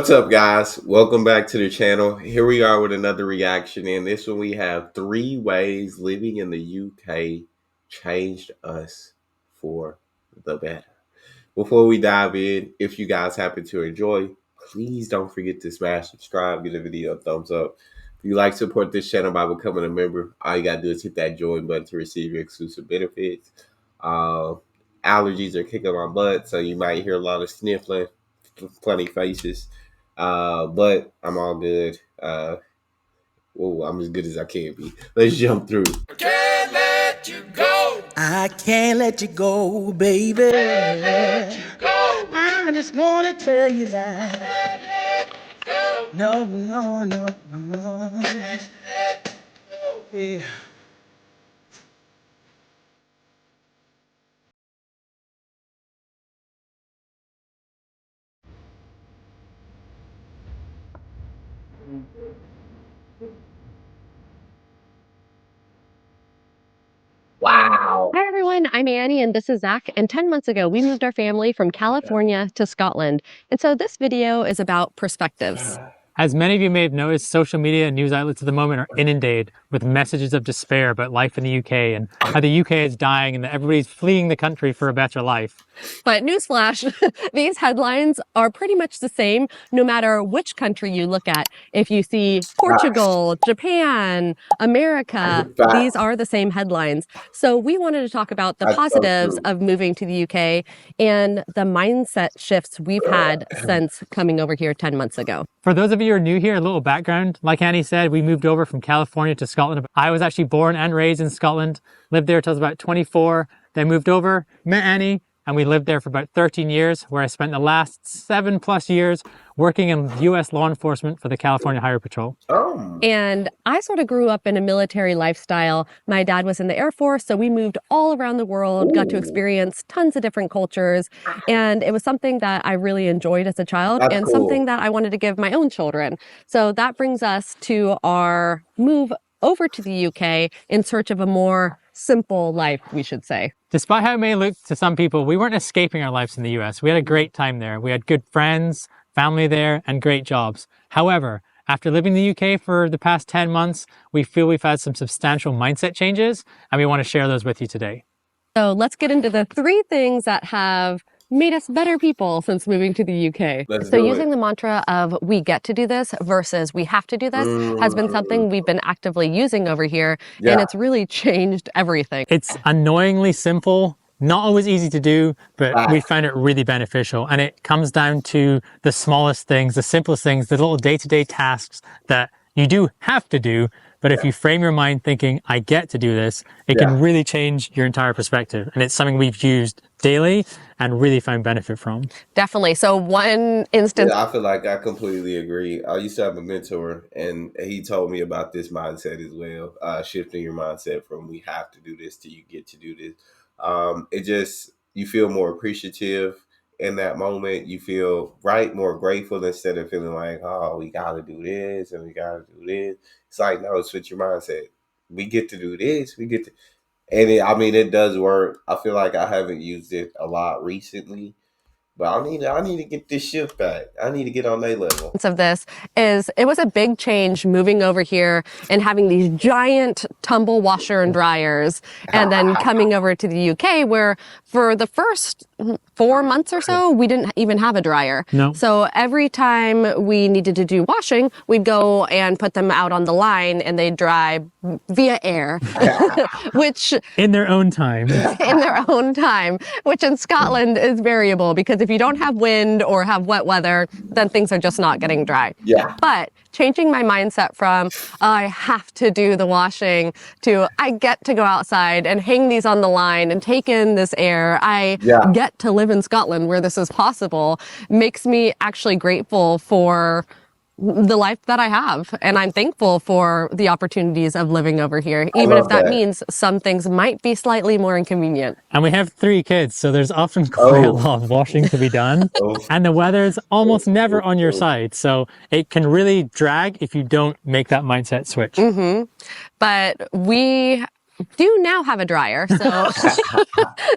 What's up, guys? Welcome back to the channel. Here we are with another reaction. In this one, we have 3 ways living in the UK changed us for the better. Before we dive in, if you guys happen to enjoy, please don't forget to smash subscribe, give the video a thumbs up. If you like to support this channel by becoming a member, all you gotta do is hit that join button to receive your exclusive benefits. Uh, Allergies are kicking my butt, so you might hear a lot of sniffling, funny faces. But I'm all good. Well, I'm as good as I can be. Let's jump through. Can't let you go. I can't let you go, baby. Can't let you go. I just wanna tell you that. Can't let go. No, no, no, no. Yeah. Wow. Hi everyone, I'm Annie and this is Zach, and 10 months ago we moved our family from California to Scotland. And so this video is about perspectives. As many of you may have noticed, social media and news outlets at the moment are inundated with messages of despair about life in the UK and how the UK is dying and that everybody's fleeing the country for a better life. But newsflash, these headlines are pretty much the same no matter which country you look at. If you see Portugal, Japan, America, these are the same headlines. So we wanted to talk about the positives of moving to the UK and the mindset shifts we've had since coming over here 10 months ago. For those of you who are new here, a little background. Like Annie said, we moved over from California to Scotland. I was actually born and raised in Scotland, lived there till I was about 24, then moved over, met Annie, and we lived there for about 13 years, where I spent the last 7+ years working in US law enforcement for the California Highway Patrol. And I sort of grew up in a military lifestyle. My dad was in the Air Force, so we moved all around the world, got to experience tons of different cultures. And it was something that I really enjoyed as a child and something that I wanted to give my own children. So that brings us to our move over to the UK in search of a more simple life, we should say. Despite how it may look to some people, we weren't escaping our lives in the US. We had a great time there. We had good friends, family there, and great jobs. However, after living in the UK for the past 10 months, we feel we've had some substantial mindset changes, and we want to share those with you today. So let's get into the 3 things that have made us better people since moving to the UK. So using the mantra of we get to do this versus we have to do this has been something we've been actively using over here, and it's really changed everything. It's annoyingly simple, not always easy to do, but we found it really beneficial. And it comes down to the smallest things, the simplest things, the little day-to-day tasks that you do have to do. But if you frame your mind thinking, I get to do this, it can really change your entire perspective. And it's something we've used daily and really found benefit from. Definitely. So one instance. I feel like I completely agree. I used to have a mentor, and he told me about this mindset as well, shifting your mindset from we have to do this to you get to do this. It just, you feel more appreciative in that moment. You feel more grateful instead of feeling like, oh, we got to do this and we got to do this. It's like, no, switch your mindset. We get to do this. We get to, and it does work. I feel like I haven't used it a lot recently, but I need to get this shift back. I need to get on their level. Of this is it was a big change moving over here and having these giant tumble washer and dryers, and then coming over to the UK where for the first 4 months or so we didn't even have a dryer. No. So every time we needed to do washing, we'd go and put them out on the line and they'd dry via air, which in their own time. Which in Scotland is variable, because if you don't have wind or have wet weather, then things are just not getting dry. Yeah. But changing my mindset from I have to do the washing to I get to go outside and hang these on the line and take in this air. I get to live in Scotland where this is possible makes me actually grateful for the life that I have. And I'm thankful for the opportunities of living over here, even if that means some things might be slightly more inconvenient. And we have 3 kids, so there's often quite a lot of washing to be done. And the weather's almost never on your side. So it can really drag if you don't make that mindset switch. But we do now have a dryer, so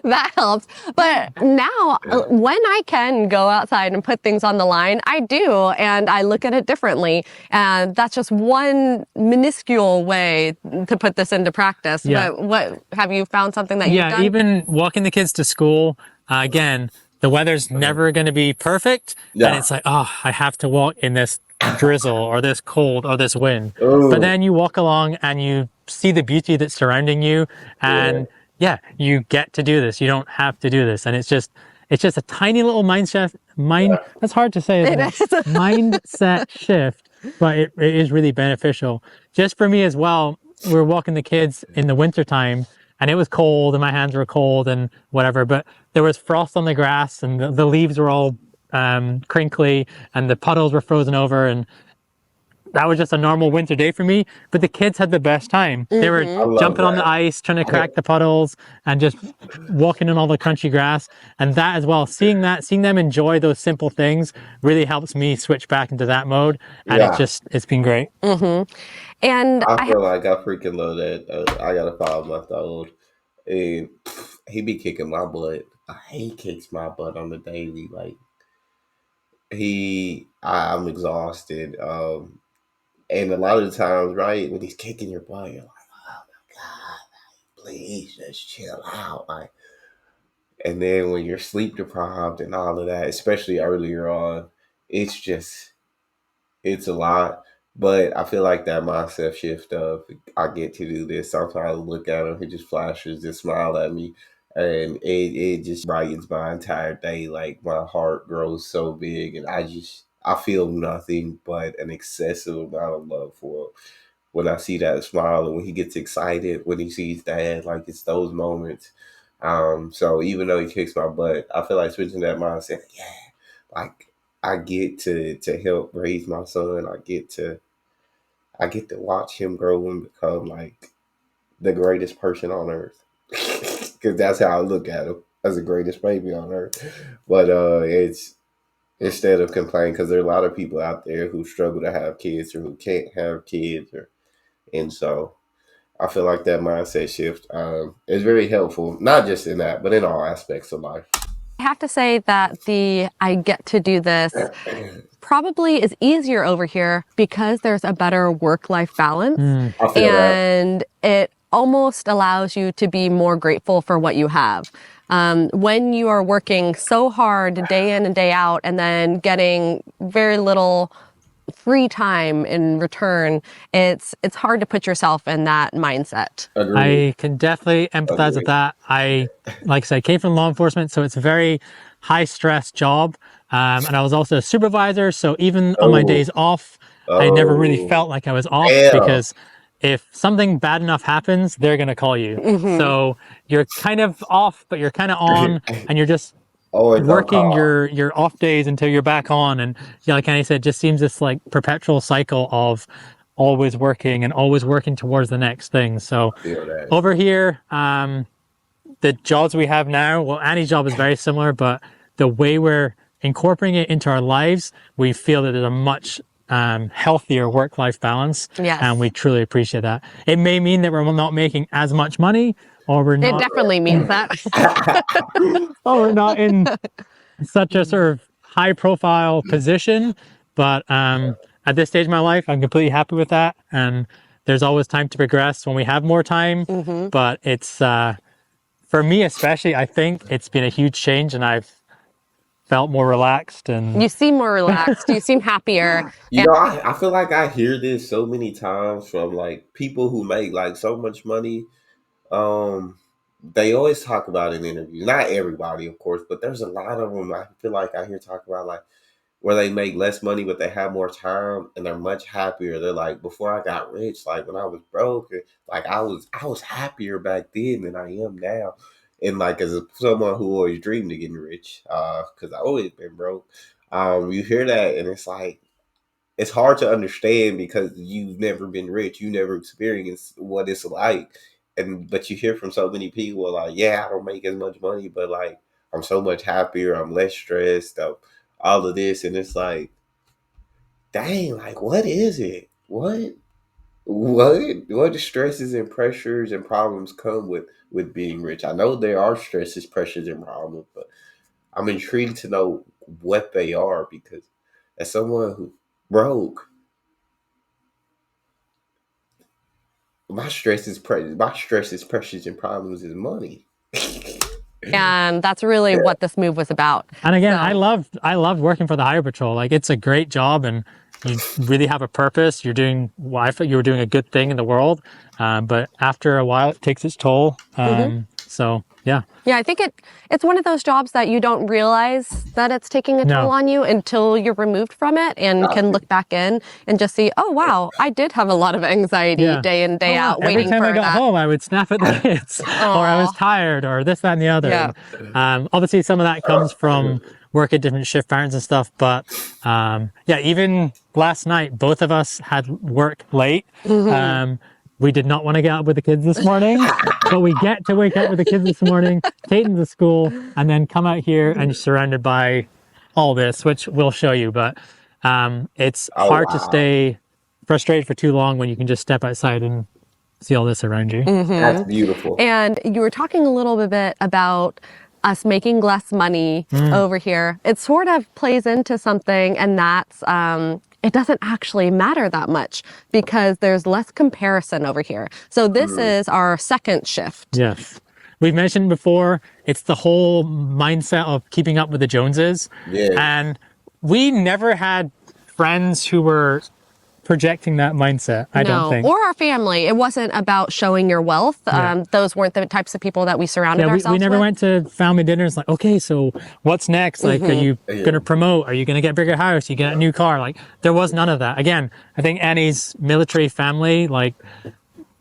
that helps. But now, when I can go outside and put things on the line, I do, and I look at it differently. And that's just one minuscule way to put this into practice. Yeah. But what have you found something that you've Yeah, done? even walking the kids to school, again, the weather's never going to be perfect. Yeah. And it's like, oh, I have to walk in this drizzle or this cold or this wind. Ooh. But then you walk along and you see the beauty that's surrounding you. And yeah, you get to do this. You don't have to do this. And it's just a tiny little that's hard to say, isn't it? Mindset shift, but it is really beneficial. Just for me as well, we were walking the kids in the wintertime and it was cold and my hands were cold and whatever, but there was frost on the grass and the leaves were all crinkly and the puddles were frozen over, and that was just a normal winter day for me. But the kids had the best time. They were jumping on the ice, trying to crack the puddles and just walking in all the crunchy grass. And that as well, seeing them enjoy those simple things really helps me switch back into that mode. And it's been great. And I feel like I freaking love that. I got a 5-month-old, and he be kicking my butt. He kicks my butt on the daily. Like I'm exhausted. And a lot of the times, right, when he's kicking your butt, you're like, oh my God, like, please just chill out. Like, and then when you're sleep deprived and all of that, especially earlier on, it's a lot. But I feel like that mindset shift of I get to do this. Sometimes I look at him, he just flashes, just smile at me, and it just brightens my entire day. Like my heart grows so big, and I feel nothing but an excessive amount of love for him when I see that smile and when he gets excited when he sees dad. Like it's those moments. So even though he kicks my butt, I feel like switching that mindset. Yeah, like I get to help raise my son. I get to watch him grow and become like the greatest person on earth. Because that's how I look at him, as the greatest baby on earth. But it's instead of complaining, because there are a lot of people out there who struggle to have kids or who can't have kids, and so I feel like that mindset shift is very helpful, not just in that, but in all aspects of life. I have to say that I get to do this probably is easier over here because there's a better work-life balance. I feel And it almost allows you to be more grateful for what you have. When you are working so hard day in and day out and then getting very little free time in return, it's hard to put yourself in that mindset. Agreed. I can definitely empathize with that. I, like I said, came from law enforcement, so it's a very high stress job. And I was also a supervisor, so even on my days off, I never really felt like I was off because if something bad enough happens, they're going to call you. So you're kind of off, but you're kind of on, and you're just working your off days until you're back on. And yeah, like Annie said, it just seems this like perpetual cycle of always working and always working towards the next thing. So over here, the jobs we have now, well, Annie's job is very similar, but the way we're incorporating it into our lives, we feel that there's a much healthier work-life balance. Yes. And we truly appreciate that. It may mean that we're not making as much money, or we're It not, definitely means that. or we're not in such a sort of high-profile position. But at this stage of my life, I'm completely happy with that. And there's always time to progress when we have more time. But it's, for me especially, I think it's been a huge change, and I've felt more relaxed. And You seem more relaxed. You seem happier. You know, I feel like I hear this so many times from like people who make like so much money. They always talk about in interviews. Not everybody, of course, but there's a lot of them. I feel like I hear talk about like where they make less money, but they have more time and they're much happier. They're like, before I got rich, like when I was broke, like I was happier back then than I am now. And like as someone who always dreamed of getting rich, because I always been broke, you hear that and it's like it's hard to understand because you've never been rich, you never experienced what it's like, but you hear from so many people like, yeah, I don't make as much money, but like I'm so much happier, I'm less stressed, all of this, and it's like, dang, like what is it? What? what stresses and pressures and problems come with being rich? I know there are stresses, pressures, and problems, but I'm intrigued to know what they are because as someone who broke, my stress is pressures and problems is money. And that's really what this move was about. And again, So, I loved working for the Highway Patrol. Like it's a great job, and you really have a purpose. You're doing, well, I thought you were doing a good thing in the world, but after a while, it takes its toll. So yeah, yeah, I think it's one of those jobs that you don't realize that it's taking a No. toll on you until you're removed from it and can look back in and just see, oh wow, I did have a lot of anxiety Yeah. day in, day out, every waiting time for I got that. home, I would snap at the kids, or I was tired, or this, that, and the other. Yeah. And, obviously, some of that comes from work at different shift patterns and stuff. But yeah, even last night, both of us had work late. We did not want to get up with the kids this morning, but we get to wake up with the kids this morning, take them to school, and then come out here and you're surrounded by all this, which we'll show you. But it's Oh, hard to wow. stay frustrated for too long when you can just step outside and see all this around you. That's beautiful. And you were talking a little bit about us making less money over here. It sort of plays into something, and that's it doesn't actually matter that much because there's less comparison over here. So this is our second shift. Yes. We've mentioned before, it's the whole mindset of keeping up with the Joneses. Yeah. And we never had friends who were projecting that mindset, I don't think. Or our family. It wasn't about showing your wealth. Those weren't the types of people that we surrounded ourselves we never with. went to family dinners like, okay, so what's next? Like, are you going to promote? Are you going to get a bigger house? Are you get a new car? Like, there was none of that. Again, I think Annie's military family, like,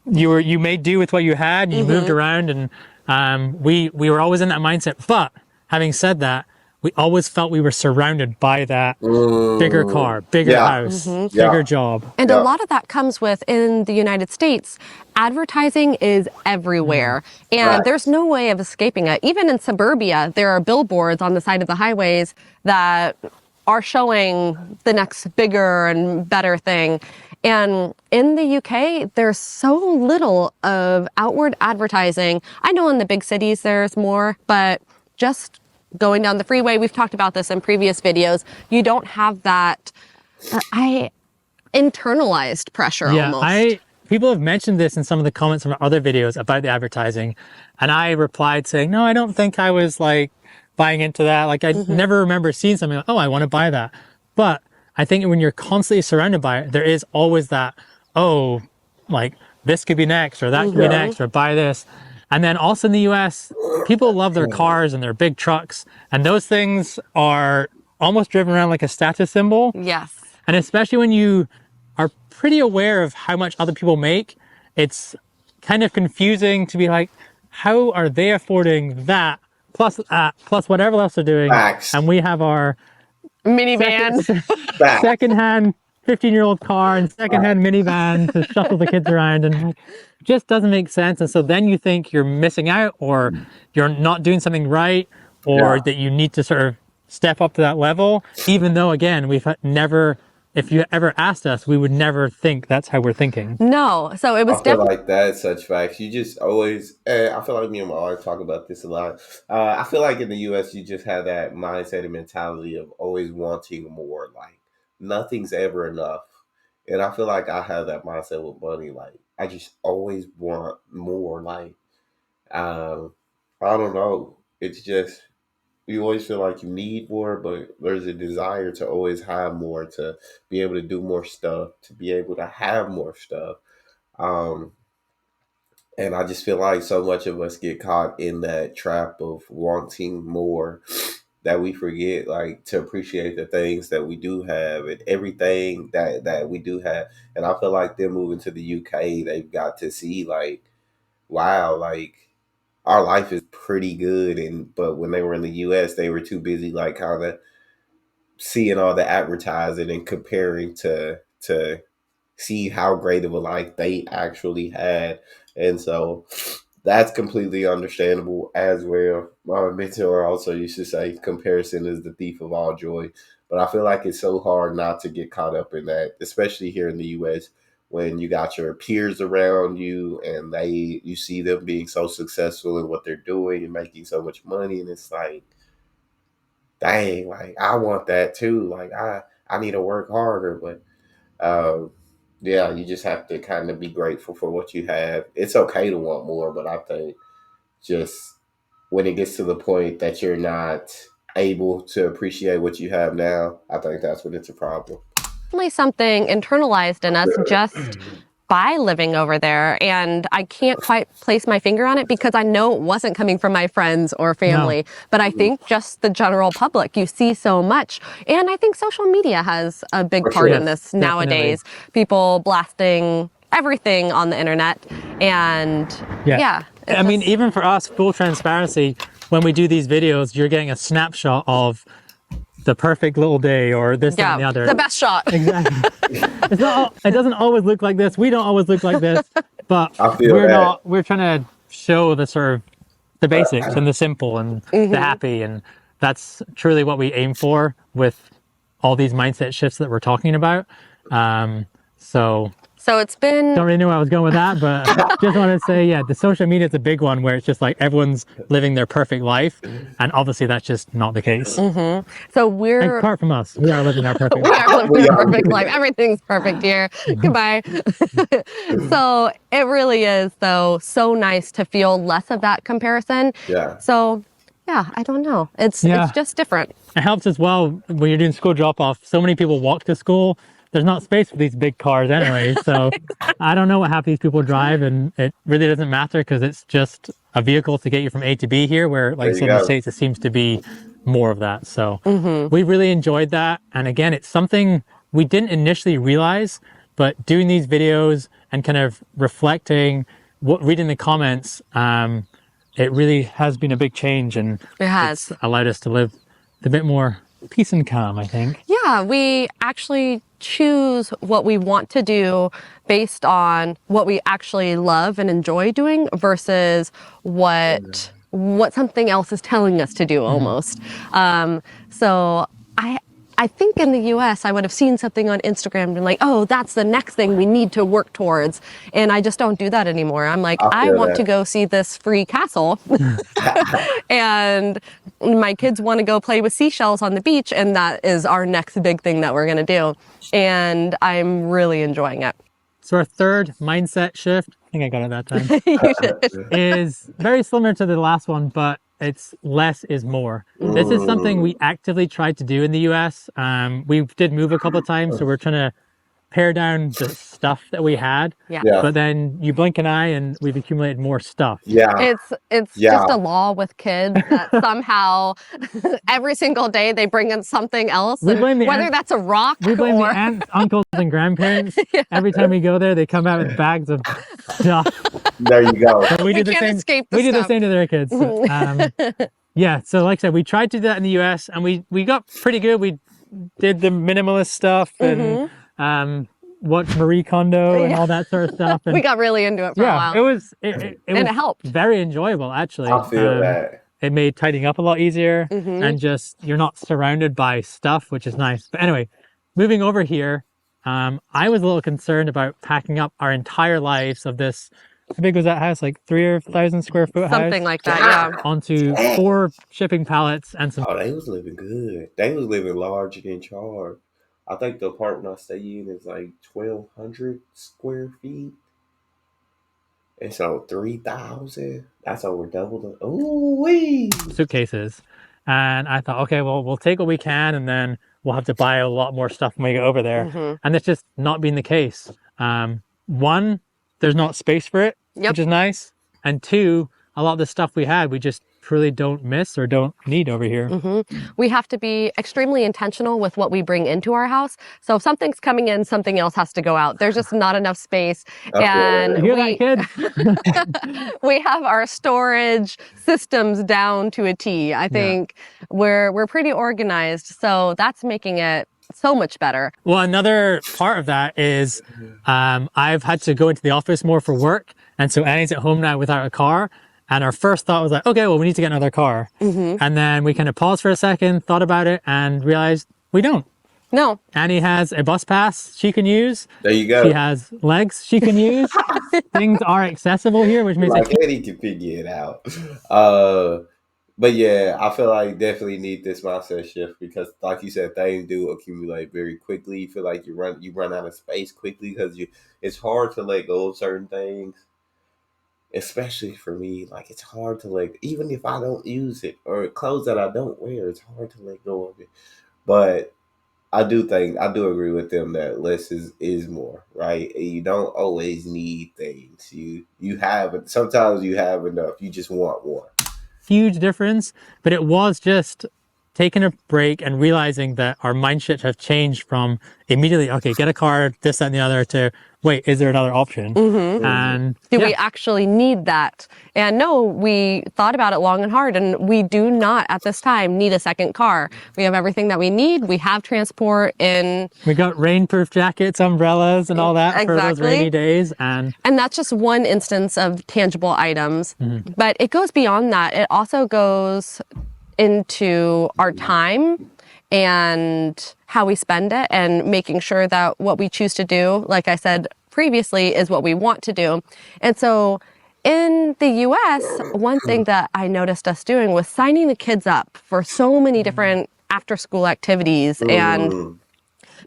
you made do with what you had, and you moved around, and we were always in that mindset. But having said that, we always felt we were surrounded by that bigger car, bigger Yeah. house, Yeah. bigger job. And Yeah. a lot of that comes with, in the United States, advertising is everywhere. And Right. there's no way of escaping it. Even in suburbia, there are billboards on the side of the highways that are showing the next bigger and better thing. And in the UK, there's so little of outward advertising. I know in the big cities there's more, but just going down the freeway, we've talked about this in previous videos, you don't have that internalized pressure almost. People have mentioned this in some of the comments from other videos about the advertising, and I replied saying, no, I don't think I was like buying into that. Like I never remember seeing something like, oh, I want to buy that. But I think when you're constantly surrounded by it, there is always that, oh, like this could be next, or that could be next, or buy this. And then also in the US, people love their cars and their big trucks, and those things are almost driven around like a status symbol. Yes. And especially when you are pretty aware of how much other people make, it's kind of confusing to be like, how are they affording that plus whatever else they're doing? Facts. And we have our Minivan. Facts. secondhand 15-year-old car and secondhand minivan to shuffle the kids around, and like, it just doesn't make sense. And so then you think you're missing out, or you're not doing something right, or that you need to sort of step up to that level, even though, again, we've never, if you ever asked us, we would never think that's how we're thinking. No. So it was I feel definitely. like that's such facts. You just always, I feel like me and my aunt talk about this a lot. I feel like in the US, you just have that mindset and mentality of always wanting more. Like, nothing's ever enough. And I feel like I have that mindset with money. Like, I just always want more. Like, I don't know. It's just, you always feel like you need more, but there's a desire to always have more, to be able to do more stuff, to be able to have more stuff. Um, and I just feel like so much of us get caught in that trap of wanting more that we forget like to appreciate the things that we do have and everything that we do have. And I feel like them moving to the UK, they've got to see like, wow, like our life is pretty good. And but when they were in the US, they were too busy like kind of seeing all the advertising and comparing to see how great of a life they actually had. And so that's completely understandable as well. My mentor also used to say comparison is the thief of all joy. But I feel like it's so hard not to get caught up in that, especially here in the US when you got your peers around you and you see them being so successful in what they're doing and making so much money, and it's like, dang, like I want that too. Like I need to work harder, but yeah, you just have to kind of be grateful for what you have. It's okay to want more, but I think just when it gets to the point that you're not able to appreciate what you have now, I think that's when it's a problem. Definitely something internalized in us just by living over there, and I can't quite place my finger on it because I know it wasn't coming from my friends or family, but I think just the general public, you see so much, and I think social media has a big part in this nowadays. People blasting everything on the internet, and I mean, even for us, full transparency, when we do these videos, you're getting a snapshot of the perfect little day or this and the other. The best shot. Exactly. It doesn't always look like this. We don't always look like this, but we're trying to show the sort of the basics and the simple and the happy. And that's truly what we aim for with all these mindset shifts that we're talking about. So it's been... Don't really know where I was going with that, but just want to say, the social media is a big one where it's just like everyone's living their perfect life. And obviously that's just not the case. So we're... Apart from us, we are living our perfect life. We are living our perfect life. Everything's perfect here. Goodbye. So it really is, though, so nice to feel less of that comparison. Yeah. So, I don't know. It's just different. It helps as well when you're doing school drop-off. So many people walk to school. There's not space for these big cars anyway. So I don't know what half these people drive, and it really doesn't matter because it's just a vehicle to get you from A to B here, where like in the States, it seems to be more of that. So we really enjoyed that. And again, it's something we didn't initially realize, but doing these videos and kind of reflecting, reading the comments, it really has been a big change, and it has allowed us to live a bit more peace and calm, I think. Yeah, we actually choose what we want to do based on what we actually love and enjoy doing versus what something else is telling us to do almost. So I think in the US, I would have seen something on Instagram and been like, oh, that's the next thing we need to work towards. And I just don't do that anymore. I'm like, I want to go see this free castle. And my kids want to go play with seashells on the beach. And that is our next big thing that we're going to do. And I'm really enjoying it. So our third mindset shift, I think I got it that time, is very similar to the last one, but it's less is more. This is something we actively tried to do in the US. We did move a couple of times, so we're trying to pare down the stuff that we had. But then you blink an eye and we've accumulated more stuff. It's just a law with kids that somehow every single day they bring in something else. Whether that's a rock we blame the aunts, uncles, and grandparents. Every time we go there, they come out with bags of stuff. There you go. So we do the same. We do the same to their kids. So like I said, we tried to do that in the US, and we got pretty good. We did the minimalist stuff and watched Marie Kondo and all that sort of stuff. And we got really into it for a while. It was helped. Very enjoyable, actually. I feel that. It made tidying up a lot easier, and just you're not surrounded by stuff, which is nice. But anyway, moving over here, I was a little concerned about packing up our entire lives of this. How big was that house? Like 3,000 square foot house? Something like that, onto 4 shipping pallets and some... Oh, they was living good. They was living large and in charge. I think the apartment I stay in is like 1,200 square feet. And so 3,000. That's over double the... Ooh-wee! Suitcases. And I thought, okay, well, we'll take what we can, and then we'll have to buy a lot more stuff when we get over there. And that's just not been the case. One, there's not space for it, which is nice. And 2, a lot of the stuff we had, we just truly don't miss or don't need over here. We have to be extremely intentional with what we bring into our house. So if something's coming in, something else has to go out. There's just not enough space. And you hear that, kid? We have our storage systems down to a T. I think we're pretty organized. So that's making it so much better. Well, another part of that is I've had to go into the office more for work. And so Annie's at home now without a car. And our first thought was like, okay, well, we need to get another car. And then we kind of paused for a second, thought about it, and realized we don't. No. Annie has a bus pass she can use. There you go. She has legs she can use. Things are accessible here, which makes Like it. Eddie can figure it out. But yeah, I feel like definitely need this mindset shift because, like you said, things do accumulate very quickly. You feel like you run out of space quickly because it's hard to let go of certain things. Especially for me, like it's hard to let, even if I don't use it or clothes that I don't wear, it's hard to let go of it. But I do agree with them that less is more, right? And you don't always need things. You have it. Sometimes you have enough. You just want more. Huge difference, but it was just taking a break and realizing that our mindshift have changed from immediately, okay, get a car, this, that, and the other, to wait, is there another option? And Do we actually need that? And no, we thought about it long and hard, and we do not at this time need a second car. We have everything that we need. We have transport in. we got rainproof jackets, umbrellas, and all that for those rainy days. And that's just one instance of tangible items. But it goes beyond that. It also goes into our time and how we spend it, and making sure that what we choose to do, like I said previously, is what we want to do. And so in the US, one thing that I noticed us doing was signing the kids up for so many different after school activities and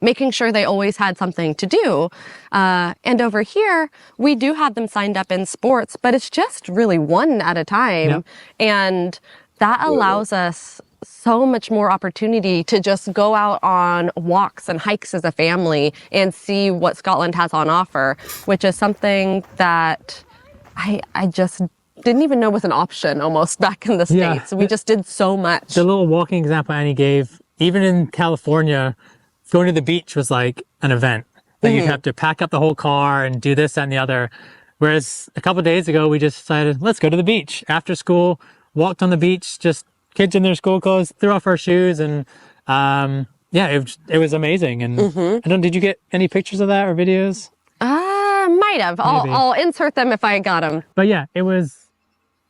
making sure they always had something to do. And over here, we do have them signed up in sports, but it's just really one at a time. Yep. And that allows us so much more opportunity to just go out on walks and hikes as a family and see what Scotland has on offer, which is something that I just didn't even know was an option almost back in the States. We just did so much. The little walking example Annie gave, even in California, going to the beach was like an event. That you'd have to pack up the whole car and do this, that, and the other. Whereas a couple of days ago, we just decided, let's go to the beach. After school, walked on the beach, just kids in their school clothes, threw off our shoes, and it was amazing. And I don't, did you get any pictures of that or videos? Might have. I'll insert them if I got them. But yeah, it was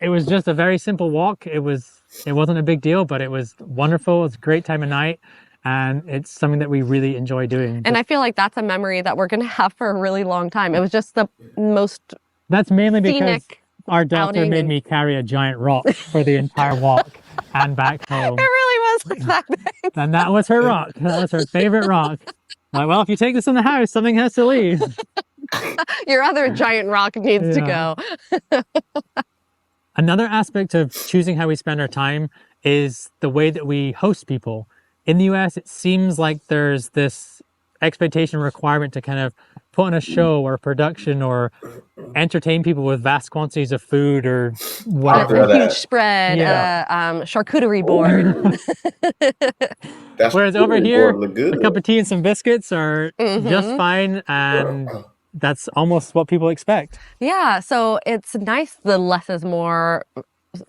just a very simple walk. It wasn't a big deal, but it was wonderful. It was a great time of night. And it's something that we really enjoy doing. And I feel like that's a memory that we're going to have for a really long time. It was just the most That's mainly because scenic our doctor outing made me carry a giant rock for the entire walk and back home. It really was like that big. And that was her rock. That was her favorite rock. Like, well, if you take this in the house, something has to leave. Your other giant rock needs to go. Another aspect of choosing how we spend our time is the way that we host people. In the US, it seems like there's this expectation requirement to kind of put on a show or a production or entertain people with vast quantities of food or whatever. A huge spread, charcuterie board. Whereas over here, a cup of tea and some biscuits are just fine, and that's almost what people expect. Yeah, so it's nice the less is more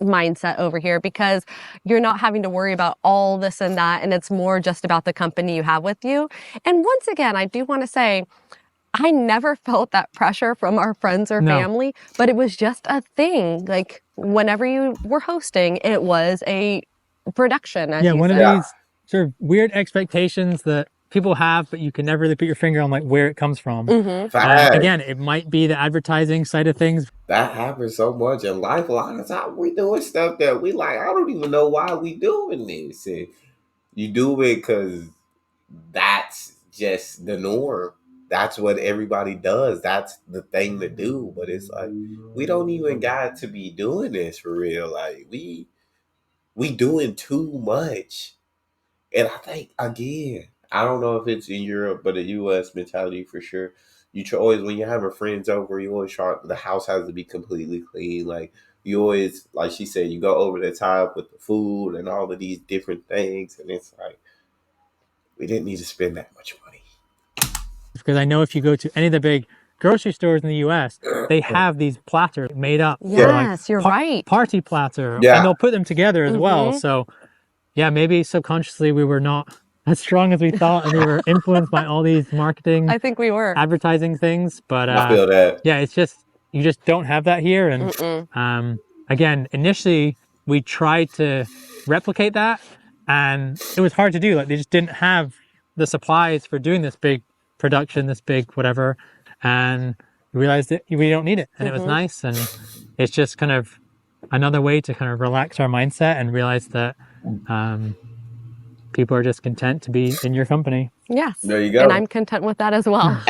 mindset over here, because you're not having to worry about all this and that, and it's more just about the company you have with you. And once again, I do want to say, I never felt that pressure from our friends or family, but it was just a thing. Like whenever you were hosting, it was a production. As one of these sort of weird expectations that people have, but you can never really put your finger on like where it comes from. Again, it might be the advertising side of things. That happens so much in life. A lot of times we doing stuff that we like, I don't even know why we doing this. And you do it because that's just the norm. That's what everybody does. That's the thing to do. But it's like, we don't even got to be doing this for real. Like we doing too much. And I think, again, I don't know if it's in Europe, but a U.S. mentality for sure. You always, when you're having friends over, you always try, the house has to be completely clean. Like you always, like she said, you go over the top with the food and all of these different things. And it's like, we didn't need to spend that much money. Because I know if you go to any of the big grocery stores in the US, they have these platters made up. Yes, like, you're right. Party platter. And they'll put them together as well. So yeah, maybe subconsciously we were not as strong as we thought, and we were influenced by all these marketing, I think we were, advertising things. But I feel that. Yeah, it's just, you just don't have that here. And again, initially we tried to replicate that, and it was hard to do. Like they just didn't have the supplies for doing this big production, this big whatever, and we realized that we don't need it. And it was nice. And it's just kind of another way to kind of relax our mindset and realize that people are just content to be in your company. Yes. There you go. And I'm content with that as well.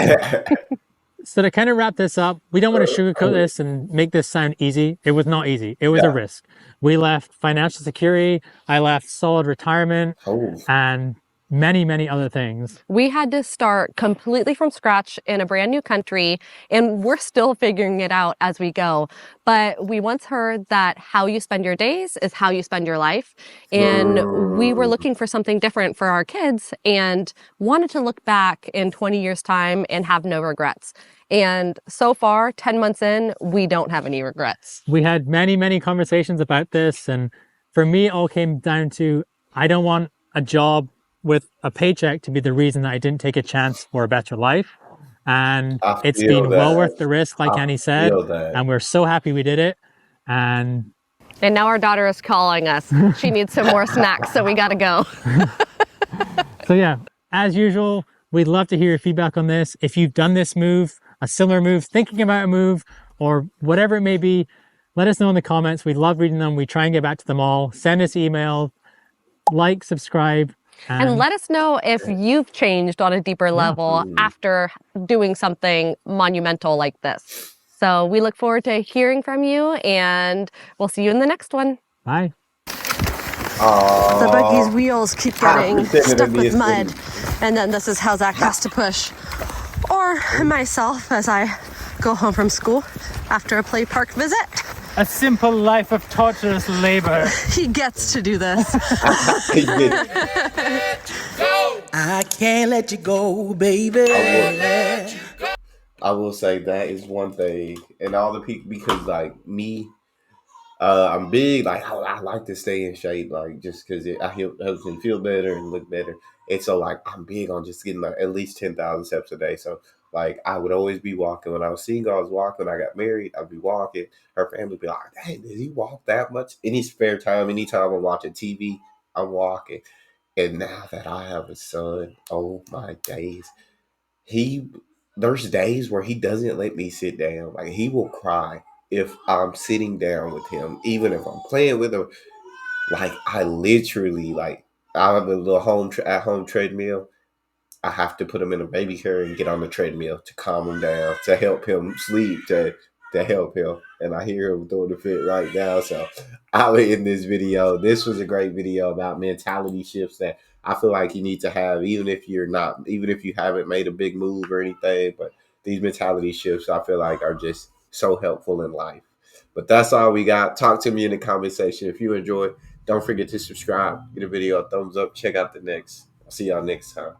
So to kind of wrap this up, we don't want to sugarcoat this and make this sound easy. It was not easy. It was a risk. We left financial security. I left solid retirement and many, many other things. We had to start completely from scratch in a brand new country, and we're still figuring it out as we go. But we once heard that how you spend your days is how you spend your life. And we were looking for something different for our kids and wanted to look back in 20 years' time and have no regrets. And so far, 10 months in, we don't have any regrets. We had many, many conversations about this. And for me, it all came down to, I don't want a job with a paycheck to be the reason that I didn't take a chance for a better life. And it's been well worth the risk, like Annie said. And we're so happy we did it. And now our daughter is calling us. She needs some more snacks, so we got to go. So yeah, as usual, we'd love to hear your feedback on this. If you've done this move, a similar move, thinking about a move, or whatever it may be, let us know in the comments. We love reading them. We try and get back to them all. Send us email, like, subscribe. And let us know if you've changed on a deeper level after doing something monumental like this. So we look forward to hearing from you, and we'll see you in the next one. Bye. The buggy's wheels keep getting stuck with mud, and then this is how Zach has to push. Or myself as I go home from school after a play park visit. A simple life of torturous labor. He gets to do this. I can't let you go, baby. I will say that is one thing, and all the people, because like me, I'm big. Like I like to stay in shape, like just because it helps me feel better and look better. And so like I'm big on just getting like at least 10,000 steps a day. So like I would always be walking. When I was single, I was walking. When I got married, I'd be walking. Her family would be like, "Dang, did he walk that much?" Any spare time, anytime I'm watching TV, I'm walking. And now that I have a son, oh my days, there's days where he doesn't let me sit down. Like he will cry if I'm sitting down with him, even if I'm playing with him. Like I literally I have a little at home treadmill. I have to put him in a baby carrier and get on the treadmill to calm him down, to help him sleep, to help him. And I hear him throwing the fit right now. So I'll end this video. This was a great video about mentality shifts that I feel like you need to have, even if you haven't made a big move or anything. But these mentality shifts, I feel like, are just so helpful in life. But that's all we got. Talk to me in the comment section. If you enjoyed, don't forget to subscribe. Give the video a thumbs up. Check out the next. I'll see y'all next time.